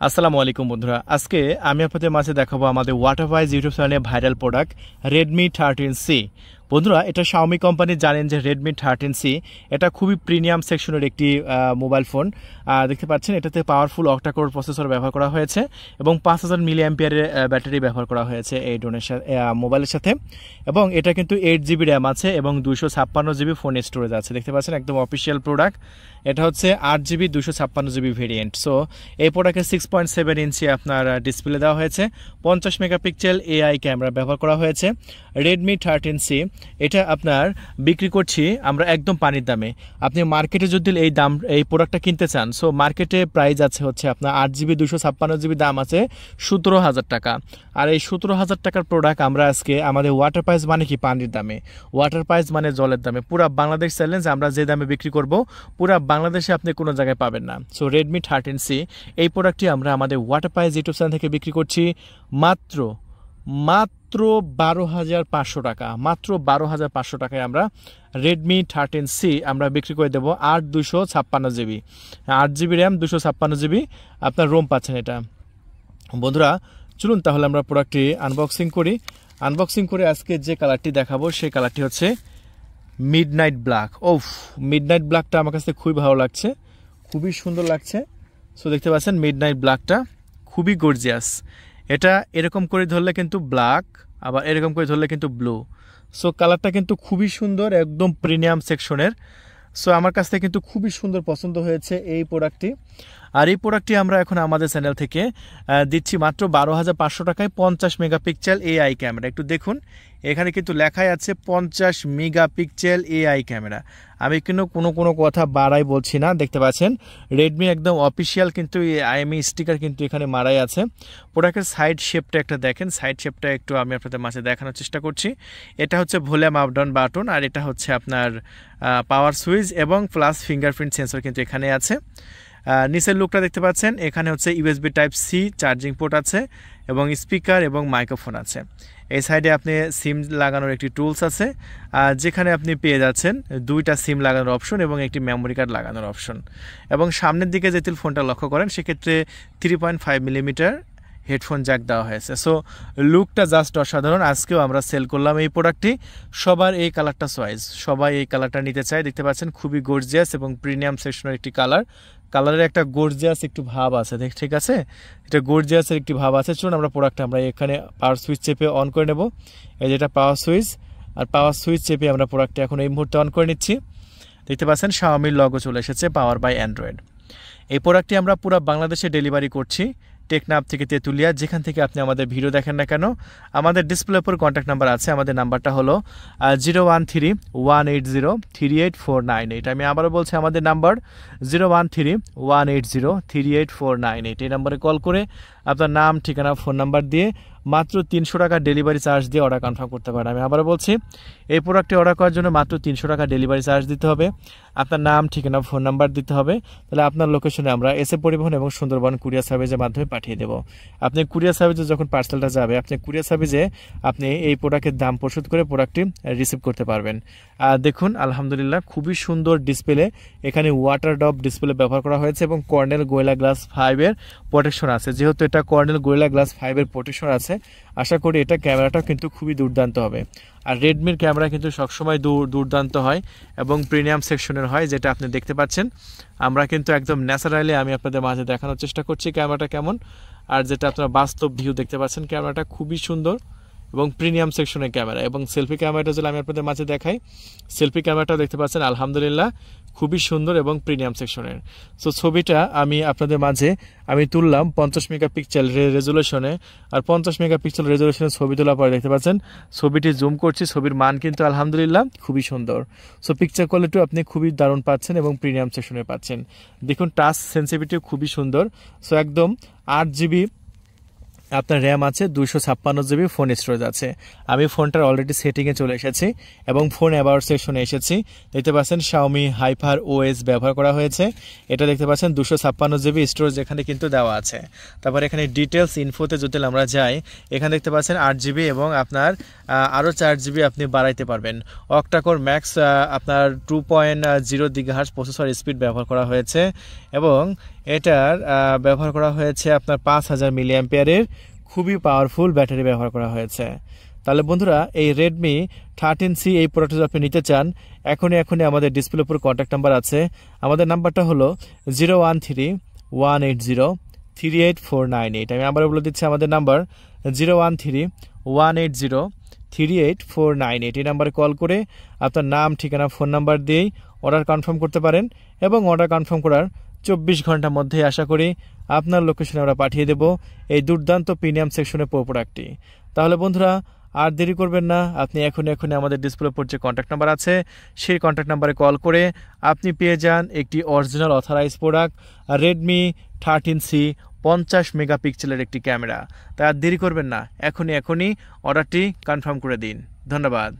আসসালামু আলাইকুম বন্ধুরা, আজকে আমি আপনাদের মাঝে দেখাবো আমাদের ওয়াটারওয়াইজ ইউটিউব চ্যানেলে ভাইরাল প্রোডাক্ট Redmi 13C। বন্ধুরা, এটা Xiaomi কোম্পানি, জানেন যে Redmi 13C এটা খুবই প্রিমিয়াম সেকশনের একটি মোবাইল ফোন। দেখতে পাচ্ছেন এটাতে পাওয়ারফুল অক্টা-কোর প্রসেসর ব্যবহার করা হয়েছে এবং 5000 মিলি অ্যাম্পিয়ারের ব্যাটারি ব্যবহার করা হয়েছে এই মোবাইলের সাথে। এবং এটা কিন্তু 8GB র্যাম আছে এবং 256GB ফোন স্টোরেজ আছে। দেখতে পাচ্ছেন একদম অফিসিয়াল প্রোডাক্ট। এটা হচ্ছে 8GB 256GB ভেরিয়েন্ট। সো এই প্রোডাক্টে 6.7 ইঞ্চি আপনার ডিসপ্লে দেওয়া হয়েছে, 50 মেগাপিক্সেল AI ক্যামেরা ব্যবহার করা হয়েছে। Redmi 13C এটা আপনার বিক্রি করছি আমরা একদম পানির দামে। আপনি মার্কেটে যদি এই প্রোডাক্টটা কিনতে চান, সো মার্কেটে প্রাইস আছে হচ্ছে আপনার 8GB 256GB দাম আছে 17,000 টাকা। আর এই 17,000 টাকার প্রোডাক্ট আমরা আজকে আমাদের ওয়াটার প্রাইস মানে কি পানির দামে, ওয়াটার প্রাইস মানে জলের দামে, পুরা বাংলাদেশ চ্যালেঞ্জ আমরা যে দামে বিক্রি করব পুরা বাংলাদেশে আপনি কোনো জায়গায় পাবেন না। সো Redmi 13C এই প্রোডাক্টটি আমরা আমাদের ওয়াটার প্রাইস ইউটিউব চ্যানেল থেকে বিক্রি করছি মাত্র 12,500 টাকা। মাত্র 12,500 টাকায় আমরা Redmi 13C আমরা বিক্রি করে দেবো 8/256GB, 8GB র্যাম, 256GB আপনার রোম পাচ্ছেন এটা। বন্ধুরা চলুন তাহলে আমরা প্রোডাক্টটি আনবক্সিং করে আজকে যে কালারটি দেখাবো সেই কালারটি হচ্ছে মিডনাইট ব্ল্যাক। মিডনাইট ব্ল্যাকটা আমার কাছে খুবই ভালো লাগছে, খুবই সুন্দর লাগছে। সো দেখতে পাচ্ছেন মিডনাইট ব্ল্যাকটা খুবই গর্জিয়াস। এটা এরকম করে ধরলে কিন্তু ব্ল্যাক, আবার এরকম করে ধরলে কিন্তু ব্লু। সো কালারটা কিন্তু খুবই সুন্দর, একদম প্রিমিয়াম সেকশনের। সো আমার কাছ থেকে কিন্তু খুবই সুন্দর পছন্দ হয়েছে এই প্রোডাক্টটি। আর এই প্রোডাক্টটি আমরা এখন আমাদের চ্যানেল থেকে দিচ্ছি মাত্র 12,500 টাকায় 50 মেগাপিক্সেল AI ক্যামেরা। একটু দেখুন, এখানে কিন্তু লেখাই আছে 50 মেগাপিক্সেল AI ক্যামেরা। আমি কিন্তু কোনো কথা বাড়াই বলছি না। দেখতে পাচ্ছেন রেডমি একদম অফিসিয়াল কিন্তু IMEI স্টিকার কিন্তু এখানে মারাই আছে। প্রোডাক্টের সাইড শেপটা একটা দেখেন, সাইড শেপটা একটু আমি আপনাদের মাঝে দেখানোর চেষ্টা করছি। এটা হচ্ছে ভলিউম আপ ডাউন বাটন, আর এটা হচ্ছে আপনার পাওয়ার সুইচ এবং প্লাস ফিঙ্গারপ্রিন্ট সেন্সর কিন্তু এখানে আছে। নিচের লুকটা দেখতে পাচ্ছেন, এখানে হচ্ছে USB Type-C চার্জিং পোর্ট আছে এবং স্পিকার এবং মাইক্রোফোন আছে। এই সাইডে আপনি সিম লাগানোর একটি টুলস আছে, যেখানে আপনি পেয়ে যাচ্ছেন 2টা সিম লাগানোর অপশন এবং একটি মেমোরি কার্ড লাগানোর অপশন। এবং সামনের দিকে যদি ফোনটা লক্ষ্য করেন সেক্ষেত্রে 3.5 মিলিমিটার হেডফোন জ্যাক দেওয়া হয়েছে। সো লুকটা জাস্ট অসাধারণ। আজকেও আমরা সেল করলাম এই প্রোডাক্টটি। সবার এই কালারটা চয়েস, সবাই এই কালারটা নিতে চায়। দেখতে পাচ্ছেন খুবই গর্জিয়াস এবং প্রিমিয়াম সেকশনের একটি কালারের একটা গর্জিয়াস একটু ভাব আছে, ঠিক আছে, এটা গর্জিয়াসের একটি ভাব আছে। চলুন আমরা প্রোডাক্টটা আমরা এখানে পাওয়ার সুইচ চেপে অন করে নেব। এই যেটা পাওয়ার সুইচ, আর পাওয়ার সুইচ চেপে আমরা প্রোডাক্টটা এখন এই মুহূর্তে অন করে নিচ্ছি। দেখতে পাচ্ছেন Xiaomi লগো চলে এসেছে, পাওয়ার বাই অ্যান্ড্রয়েড। এই প্রোডাক্টটি আমরা পুরো বাংলাদেশে ডেলিভারি করছি, টেকনাফ থেকে তেঁতুলিয়া, যেখান থেকে আপনি আমাদের ভিডিও দেখেন না কেন। আমাদের ডিসপ্লের উপর কন্ট্যাক্ট নাম্বার আছে, আমাদের নাম্বারটা হলো 013-180-38498। আমি আবারও বলছি, আমাদের নাম্বার 013-180-38498। এই নাম্বারে কল করে আপনার নাম, ঠিকানা, ফোন নাম্বার দিয়ে মাত্র 300 টাকা ডেলিভারি চার্জ দিয়ে অর্ডার কনফার্ম করতে পারেন। আমি আবারও বলছি, এই প্রোডাক্টটি অর্ডার করার জন্য মাত্র 300 টাকা ডেলিভারি চার্জ দিতে হবে, আপনার নাম, ঠিকানা, ফোন নাম্বার দিতে হবে। তাহলে আপনার লোকেশনে আমরা এসএ পরিবহন এবং সুন্দরবন কুরিয়ার সার্ভিসের মাধ্যমে পাঠিয়ে দেব। আপনি কুরিয়ার সার্ভিসে যখন পার্সেলটা যাবে, আপনি কুরিয়ার সার্ভিসে আপনি এই প্রোডাক্টের দাম পরিশোধ করে প্রোডাক্টটি রিসিভ করতে পারবেন। দেখুন আলহামদুলিল্লাহ খুবই সুন্দর ডিসপ্লে। এখানে ওয়াটার ড্রপ ডিসপ্লে ব্যবহার করা হয়েছে এবং কর্নেল গোরিলা গ্লাস 5-এর প্রোটেকশন আছে। যেহেতু এটা কর্নেল গোরিলা গ্লাস 5-এর প্রোটেকশন আছে, আশা করি এটা ক্যামেরাটাও কিন্তু খুবই দুর্দান্ত হবে। আর রেডমির ক্যামেরা কিন্তু সবসময় দুর্দান্ত হয় এবং প্রিমিয়াম সেকশনের হয়, যেটা আপনি দেখতে পাচ্ছেন। আমরা কিন্তু একদম ন্যাচারালি আমি আপনাদের মাঝে দেখানোর চেষ্টা করছি ক্যামেরাটা কেমন, আর যেটা আপনারা বাস্তব ভিউ দেখতে পাচ্ছেন। ক্যামেরাটা খুবই সুন্দর এবং প্রিমিয়াম সেকশনের ক্যামেরা। এবং সেলফি ক্যামেরাটা যদি আমি আপনাদের মাঝে দেখাই, সেলফি ক্যামেরাটাও দেখতে পাচ্ছেন আলহামদুলিল্লাহ খুবই সুন্দর এবং প্রিমিয়াম সেকশনের। সো ছবিটা আমি আপনাদের মাঝে তুললাম 50 মেগাপিক্সেল রেজুলেশনে, আর 50 মেগাপিক্সেল রেজুলেশনে ছবি তোলার পরে দেখতে পাচ্ছেন ছবিটি জুম করছি, ছবির মান কিন্তু আলহামদুলিল্লাহ খুবই সুন্দর। সো পিকচার কোয়ালিটিও আপনি খুবই দারুণ পাচ্ছেন এবং প্রিমিয়াম সেকশনে পাচ্ছেন। দেখুন টাচ সেন্সিটিভিটিও খুবই সুন্দর। সো একদম 8GB আপনার র্যাম আছে, 256GB ফোন স্টোরেজ আছে। আমি ফোনটার অলরেডি সেটিংয়ে চলে এসেছি এবং ফোন অ্যাবাউট সেকশনে এসেছি। দেখতে পাচ্ছেন Xiaomi HyperOS ব্যবহার করা হয়েছে। এটা দেখতে পাচ্ছেন 256GB স্টোরেজ এখানে কিন্তু দেওয়া আছে। তারপর এখানে ডিটেলস ইনফোতে যদি আমরা যাই, এখানে দেখতে পাচ্ছেন 8GB এবং আপনার আরও 4GB আপনি বাড়াইতে পারবেন। অক্টা-কোর ম্যাক্স আপনার 2.0 GHz প্রসেসর স্পিড ব্যবহার করা হয়েছে এবং এটার ব্যবহার করা হয়েছে আপনার 5000 মিলি অ্যাম্পিয়ারের খুবই পাওয়ারফুল ব্যাটারি ব্যবহার করা হয়েছে। তাহলে বন্ধুরা এই রেডমি 13C এই প্রোডাক্টটা আপনি নিতে চান, এখনই আমাদের ডিসপ্লের উপর কন্ট্যাক্ট নাম্বার আছে। আমাদের নাম্বারটা হলো 0131803848। আমি আবার বলে দিচ্ছি আমাদের নাম্বার 0131803848। এই নাম্বারে কল করে আপনার নাম, ঠিকানা, ফোন নাম্বার দিয়েই অর্ডার কনফার্ম করতে পারেন এবং অর্ডার কনফার্ম করার 24 ঘন্টার মধ্যে আশা করি আপনার লোকেশনে আমরা পাঠিয়ে দেব এই দুর্দান্ত প্রিমিয়াম সেকশনের প্রোডাক্টটি। তাহলে বন্ধুরা আর দেরি করবেন না, আপনি এখনই আমাদের ডিসপ্লে উপর যে কন্ট্যাক্ট নাম্বার আছে সেই কন্ট্যাক্ট নাম্বারে কল করে আপনি পেয়ে যান একটি original authorise product Redmi 13C 50 মেগাপিক্সেলের একটি ক্যামেরা। তাই আর দেরি করবেন না, এখনই অর্ডারটি কনফার্ম করে দিন। ধন্যবাদ।